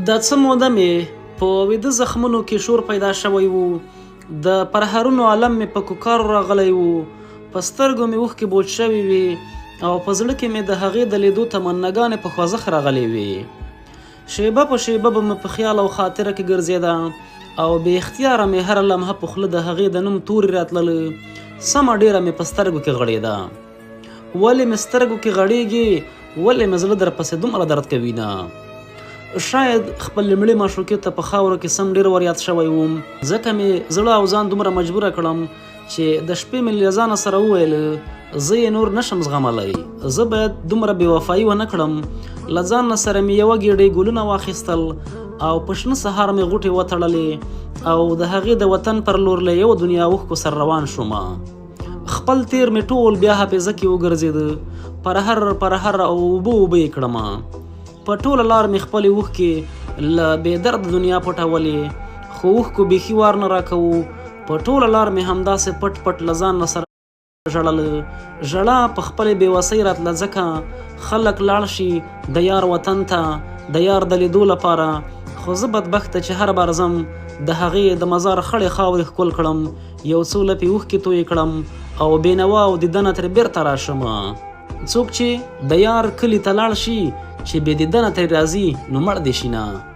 دا څه موده مې په ویده زخمونو کې شور پیدا شوی و، د پرهرونو عالم مې په کوکارو راغلی و، په سترګو مې اوښکې بوج شوي وې او په زړه کې مې د هغې د لیدو تمناګانې په خوځښت راغلې وې. شیبه په شیبه به مې په خیال او خاطره کې ګرځېده او بې اختیاره مې هره لمحه په خوله د هغې د نوم تورې راتلله. سمه ډېره مې په سترګو کې غړېده. ولې مې سترګو کې غړېږي؟ ولې مې زړه درپسې دومره درد کوي نه؟ شاید خپل لومړي معشوقې ته په خاورو کې سم ډېر وریاد شوی وم، ځکه مې زړه او ځان دومره مجبوره کړم چې د شپې مې له ځانه سره وویل زه یې نور نشم زغملی، زه باید دومره بېوفایي ونه کړم. له ځان نه سره مې یوه ګېډۍ ګلونه واخیستل او په شنه سهار مې غوټې وتړلې او د هغې د وطن پر لور له یو دنیا اوښکو سره روان شوم. خپل تیر مې ټول بیا حافظه کې وګرځېده، پرهر او اوبه یې کړم. په ټوله لار مې خپلې اوښکې له بې درده دنیا پټولې، خو اوښکو بیخي وار نه راکوو. په ټوله لار مې همداسې پټ پټ له ځان نه سره ژړل. ژړا په خپلې بېوسۍ راتله، ځکه خلک لاړ شي د یار وطن ته د یار د لیدو لپاره، خو زه بدبخته چې هر بار ځم د هغې د مزار خړې خاورې ښکل کړم، یو څو لپې اوښکې تویې کړم او بېنوا او دیدنه ترې بېرته راشم. څوک چې د یار کلي ته لاړ شي چې بې دیدنه ترې راځي نو مړ دې شي نه.